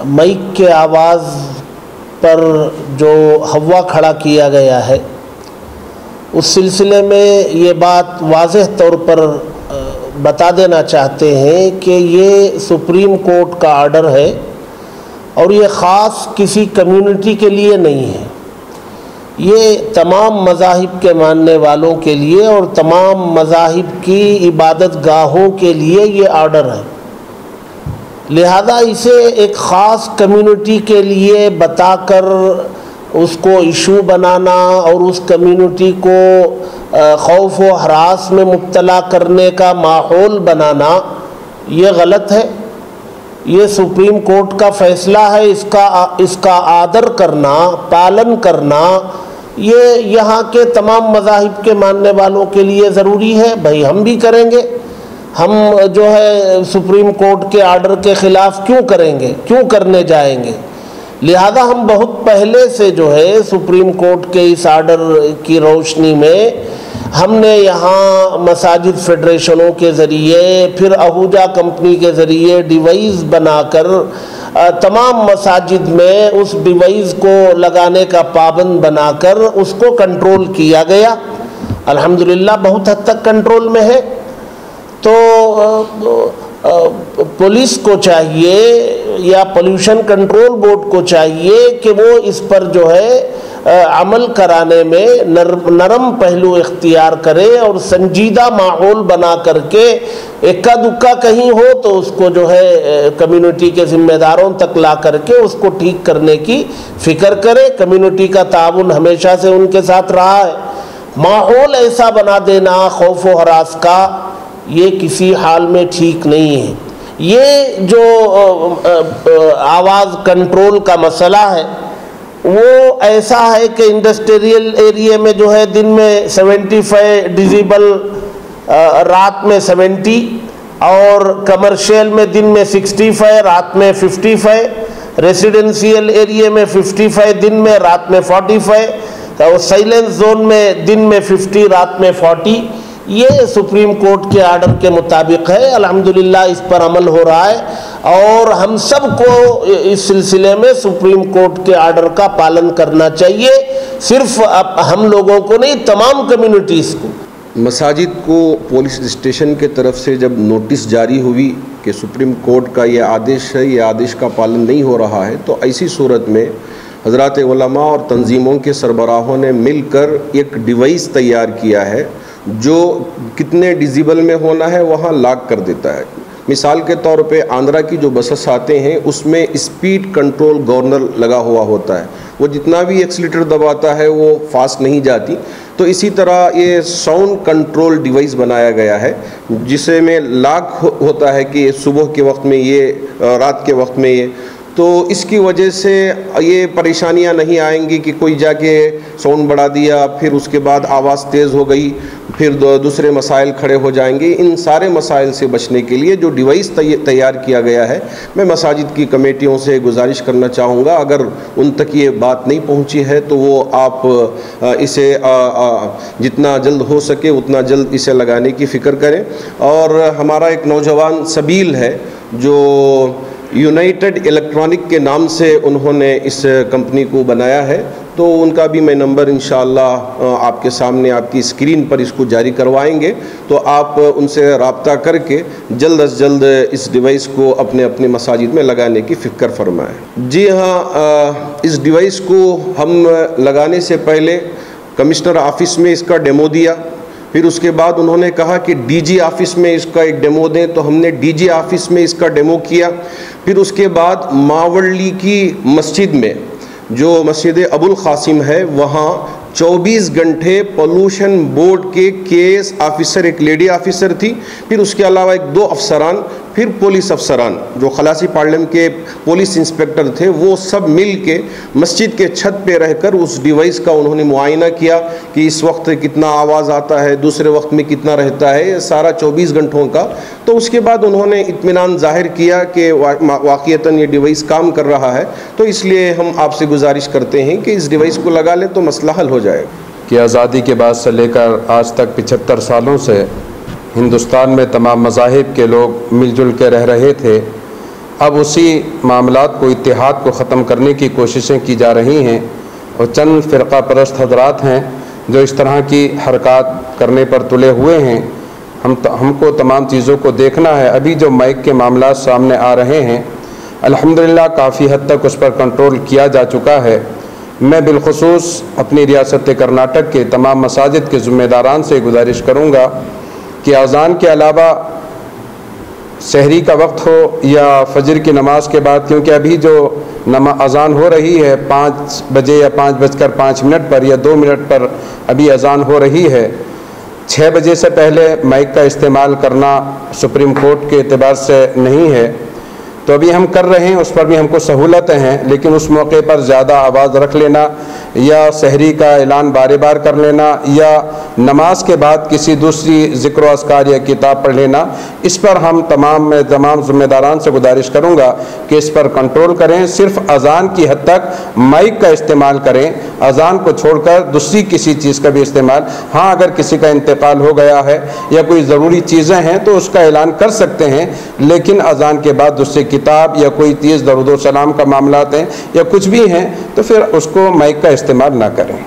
Mic के आवाज़ पर जो हवा खड़ा किया गया है, उस सिलसिले में ये बात वाज़ेह तौर पर बता देना चाहते हैं कि ये सुप्रीम कोर्ट का आर्डर है और ये ख़ास किसी कम्युनिटी के लिए नहीं है। ये तमाम मज़ाहिब के मानने वालों के लिए और तमाम मज़ाहिब की इबादत गाहों के लिए ये आर्डर है। लिहाजा इसे एक ख़ास कम्युनिटी के लिए बताकर उसको इशू बनाना और उस कम्युनिटी को खौफ व हरास में मुब्तला करने का माहौल बनाना ये गलत है। ये सुप्रीम कोर्ट का फ़ैसला है, इसका आदर करना, पालन करना ये यहाँ के तमाम मज़ाहिब के मानने वालों के लिए ज़रूरी है। भाई हम भी करेंगे, हम जो है सुप्रीम कोर्ट के आर्डर के ख़िलाफ़ क्यों करेंगे, क्यों करने जाएंगे। लिहाजा हम बहुत पहले से जो है सुप्रीम कोर्ट के इस आर्डर की रोशनी में हमने यहाँ मसाजिद फेडरेशनों के ज़रिए, फिर आहूजा कंपनी के ज़रिए डिवाइस बनाकर तमाम मसाजिद में उस डिवाइस को लगाने का पाबंद बनाकर उसको कंट्रोल किया गया। अल्हम्दुलिल्लाह बहुत हद तक कंट्रोल में है। तो पुलिस को चाहिए या पोल्यूशन कंट्रोल बोर्ड को चाहिए कि वो इस पर जो है अमल कराने में नरम पहलू इख्तियार करे और संजीदा माहौल बना करके इक्का दुक्का कहीं हो तो उसको जो है कम्युनिटी के ज़िम्मेदारों तक ला करके उसको ठीक करने की फ़िक्र करे। कम्युनिटी का ताउन हमेशा से उनके साथ रहा है। माहौल ऐसा बना देना खौफ व हरास का, ये किसी हाल में ठीक नहीं है। ये जो आवाज़ कंट्रोल का मसला है वो ऐसा है कि इंडस्ट्रियल एरिया में जो है दिन में 75 डिजिबल, रात में 70 और कमर्शियल में दिन में 65, रात में 55, रेसिडेंशियल एरिया में 55 दिन में, रात में 45 और साइलेंस जोन में दिन में 50, रात में 40। ये सुप्रीम कोर्ट के आर्डर के मुताबिक है। अल्हम्दुलिल्लाह इस पर अमल हो रहा है और हम सब को इस सिलसिले में सुप्रीम कोर्ट के आर्डर का पालन करना चाहिए। सिर्फ हम लोगों को नहीं, तमाम कम्युनिटीज़ को। मसाजिद को पुलिस स्टेशन के तरफ से जब नोटिस जारी हुई कि सुप्रीम कोर्ट का ये आदेश है, ये आदेश का पालन नहीं हो रहा है, तो ऐसी सूरत में हज़रात उलमा और तंजीमों के सरबराहों ने मिलकर एक डिवाइस तैयार किया है जो कितने डिजिबल में होना है वहाँ लॉक कर देता है। मिसाल के तौर पे आंध्रा की जो बसेस आते हैं उसमें स्पीड कंट्रोल गवर्नर लगा हुआ होता है, वो जितना भी एक्सीलेटर दबाता है वो फास्ट नहीं जाती। तो इसी तरह ये साउंड कंट्रोल डिवाइस बनाया गया है जिसे में लॉक होता है कि सुबह के वक्त में ये, रात के वक्त में ये। तो इसकी वजह से ये परेशानियां नहीं आएंगी कि कोई जाके साउंड बढ़ा दिया, फिर उसके बाद आवाज़ तेज़ हो गई, फिर दूसरे मसाइल खड़े हो जाएंगे। इन सारे मसाइल से बचने के लिए जो डिवाइस तैयार किया गया है, मैं मसाजिद की कमेटियों से गुजारिश करना चाहूँगा, अगर उन तक ये बात नहीं पहुँची है तो वो आप इसे जितना जल्द हो सके उतना जल्द इसे लगाने की फ़िक्र करें। और हमारा एक नौजवान सबील है जो यूनाइटेड इलेक्ट्रॉनिक के नाम से उन्होंने इस कंपनी को बनाया है, तो उनका भी मैं नंबर इंशाअल्लाह आपके सामने आपकी स्क्रीन पर इसको जारी करवाएंगे, तो आप उनसे रब्ता करके जल्द अज जल्द इस डिवाइस को अपने अपने मसाजिद में लगाने की फ़िक्र फरमाएं। जी हाँ, इस डिवाइस को हम लगाने से पहले कमिश्नर ऑफिस में इसका डेमो दिया, फिर उसके बाद उन्होंने कहा कि डीजी ऑफिस में इसका एक डेमो दें, तो हमने डीजी ऑफिस में इसका डेमो किया। फिर उसके बाद मावली की मस्जिद में, जो मस्जिद अबुल क़ासिम है, वहाँ 24 घंटे पोल्यूशन बोर्ड के केस ऑफिसर, एक लेडी ऑफिसर थी, फिर उसके अलावा 1-2 अफसरान, फिर पुलिस अफसरान जो खलासी पार्लियामेंट के पुलिस इंस्पेक्टर थे, वो सब मिल के मस्जिद के छत पे रहकर उस डिवाइस का उन्होंने मुआयना किया कि इस वक्त कितना आवाज़ आता है, दूसरे वक्त में कितना रहता है, ये सारा 24 घंटों का। तो उसके बाद उन्होंने इत्मीनान ज़ाहिर किया कि वाक़ईतन ये डिवाइस काम कर रहा है, तो इसलिए हम आपसे गुजारिश करते हैं कि इस डिवाइस को लगा लें तो मसला हल हो जाए। कि आज़ादी के बाद से लेकर आज तक 75 सालों से हिंदुस्तान में तमाम मज़ाहिब के लोग मिलजुल के रह रहे थे, अब उसी मामलात को, इत्तेहाद को ख़त्म करने की कोशिशें की जा रही हैं और चंद फ़िरक़ा परस्त हज़रात हैं जो इस तरह की हरकत करने पर तुले हुए हैं। हमको तमाम चीज़ों को देखना है। अभी जो माइक के मामला सामने आ रहे हैं, अल्हम्दुलिल्लाह काफ़ी हद तक उस पर कंट्रोल किया जा चुका है। मैं बिलखुसूस अपनी रियासत कर्नाटक के तमाम मसाजिद के ज़िम्मेदारान से गुजारिश करूँगा कि अज़ान के अलावा सहरी का वक्त हो या फजर की नमाज के बाद, क्योंकि अभी जो अज़ान हो रही है 5 बजे या 5:05 पर या 2 मिनट पर अभी अज़ान हो रही है, 6 बजे से पहले माइक का इस्तेमाल करना सुप्रीम कोर्ट के एतबार से नहीं है। तो अभी हम कर रहे हैं, उस पर भी हमको सहूलतें हैं, लेकिन उस मौके पर ज़्यादा आवाज़ रख लेना या सहरी का ऐलान बार बार कर लेना या नमाज के बाद किसी दूसरी ज़िक्र व अस्कार या किताब पढ़ लेना, इस पर हम तमाम ज़िम्मेदारान से गुजारिश करूँगा कि इस पर कंट्रोल करें। सिर्फ अज़ान की हद तक माइक का इस्तेमाल करें, अज़ान को छोड़कर दूसरी किसी चीज़ का भी इस्तेमाल, हाँ अगर किसी का इंतकाल हो गया है या कोई ज़रूरी चीज़ें हैं तो उसका ऐलान कर सकते हैं, लेकिन अज़ान के बाद दूसरी किताब या कोई चीज़ दरूद व सलाम का मामलात हैं या कुछ भी हैं तो फिर उसको माइक का इस्तेमाल ना करें।